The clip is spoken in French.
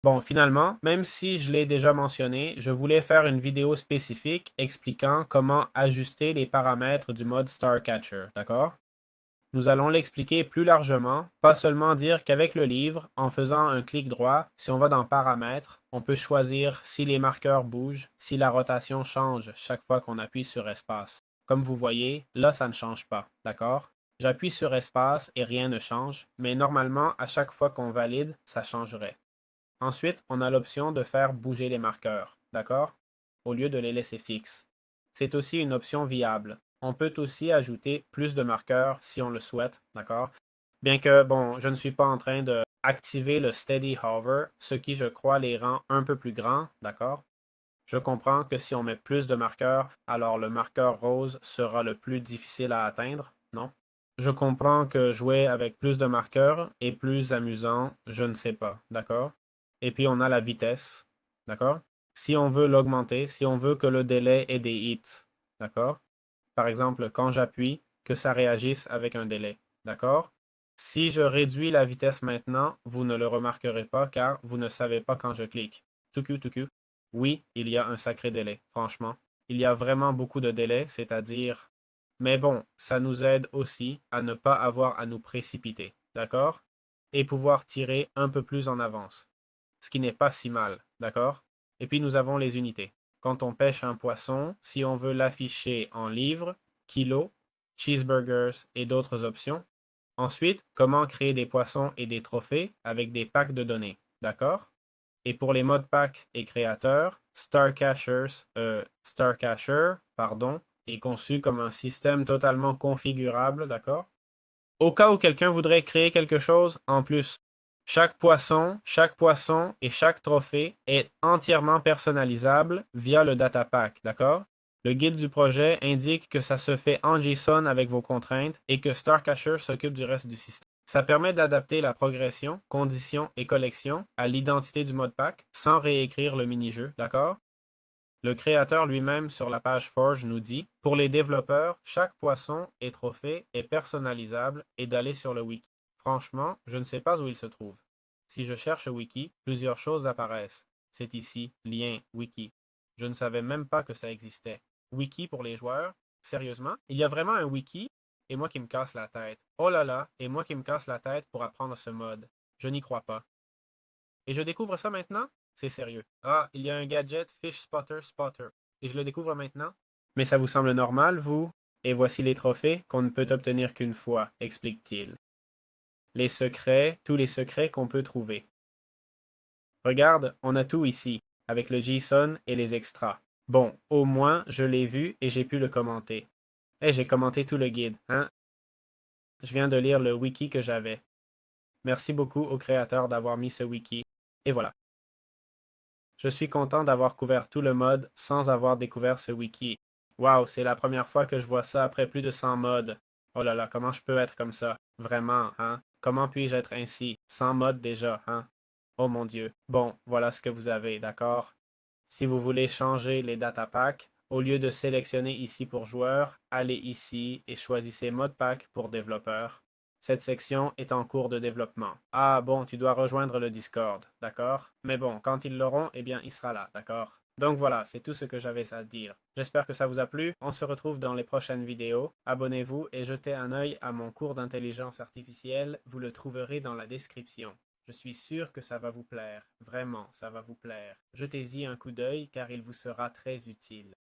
Bon, finalement, même si je l'ai déjà mentionné, je voulais faire une vidéo spécifique expliquant comment ajuster les paramètres du mode Starcatcher, d'accord? Nous allons l'expliquer plus largement, pas seulement dire qu'avec le livre, en faisant un clic droit, si on va dans Paramètres, on peut choisir si les marqueurs bougent, si la rotation change chaque fois qu'on appuie sur Espace. Comme vous voyez, là, ça ne change pas, d'accord? J'appuie sur Espace et rien ne change, mais normalement, à chaque fois qu'on valide, ça changerait. Ensuite, on a l'option de faire bouger les marqueurs, d'accord? Au lieu de les laisser fixes. C'est aussi une option viable. On peut aussi ajouter plus de marqueurs si on le souhaite, d'accord? Bien que, bon, je ne suis pas en train de activer le Steady Hover, ce qui, je crois, les rend un peu plus grands, d'accord? Je comprends que si on met plus de marqueurs, alors le marqueur rose sera le plus difficile à atteindre, non? Je comprends que jouer avec plus de marqueurs est plus amusant, je ne sais pas, d'accord? Et puis on a la vitesse, d'accord? Si on veut l'augmenter, si on veut que le délai ait des hits, d'accord? Par exemple, quand j'appuie, que ça réagisse avec un délai, d'accord? Si je réduis la vitesse maintenant, vous ne le remarquerez pas car vous ne savez pas quand je clique. Tuku. Oui, il y a un sacré délai, franchement. Il y a vraiment beaucoup de délai, c'est-à-dire. Mais bon, ça nous aide aussi à ne pas avoir à nous précipiter, d'accord? Et pouvoir tirer un peu plus en avance, ce qui n'est pas si mal, d'accord? Et puis nous avons les unités. Quand on pêche un poisson, si on veut l'afficher en livres, kilos, cheeseburgers et d'autres options. Ensuite, comment créer des poissons et des trophées avec des packs de données, d'accord? Et pour les modes pack et créateurs, Starcacher, pardon, est conçu comme un système totalement configurable, d'accord? Au cas où quelqu'un voudrait créer quelque chose en plus. Chaque poisson et chaque trophée est entièrement personnalisable via le data pack, d'accord? Le guide du projet indique que ça se fait en JSON avec vos contraintes et que Starcacher s'occupe du reste du système. Ça permet d'adapter la progression, conditions et collection à l'identité du mode pack sans réécrire le mini-jeu, d'accord? Le créateur lui-même sur la page Forge nous dit: pour les développeurs, chaque poisson et trophée est personnalisable et d'aller sur le wiki. Franchement, je ne sais pas où il se trouve. Si je cherche wiki, plusieurs choses apparaissent. C'est ici, lien, wiki. Je ne savais même pas que ça existait. Wiki pour les joueurs? Sérieusement? Il y a vraiment un wiki? Et moi qui me casse la tête. Oh là là, et moi qui me casse la tête pour apprendre ce mode. Je n'y crois pas. Et je découvre ça maintenant? C'est sérieux. Ah, il y a un gadget Fish Spotter Spotter. Et je le découvre maintenant? Mais ça vous semble normal, vous? Et voici les trophées qu'on ne peut obtenir qu'une fois, explique-t-il. Les secrets, tous les secrets qu'on peut trouver. Regarde, on a tout ici, avec le JSON et les extras. Bon, au moins, je l'ai vu et j'ai pu le commenter. Eh, j'ai commenté tout le guide, hein? Je viens de lire le wiki que j'avais. Merci beaucoup au créateur d'avoir mis ce wiki. Et voilà. Je suis content d'avoir couvert tout le mode sans avoir découvert ce wiki. Waouh, c'est la première fois que je vois ça après plus de 100 modes. Oh là là, comment je peux être comme ça? Vraiment, hein? Comment puis-je être ainsi? 100 modes déjà, hein? Oh mon Dieu. Bon, voilà ce que vous avez, d'accord? Si vous voulez changer les data packs, au lieu de sélectionner ici pour joueurs, allez ici et choisissez mode pack pour développeurs. Cette section est en cours de développement. Ah bon, tu dois rejoindre le Discord, d'accord? Mais bon, quand ils l'auront, eh bien, il sera là, d'accord? Donc voilà, c'est tout ce que j'avais à dire. J'espère que ça vous a plu. On se retrouve dans les prochaines vidéos. Abonnez-vous et jetez un œil à mon cours d'intelligence artificielle. Vous le trouverez dans la description. Je suis sûr que ça va vous plaire. Vraiment, ça va vous plaire. Jetez-y un coup d'œil car il vous sera très utile.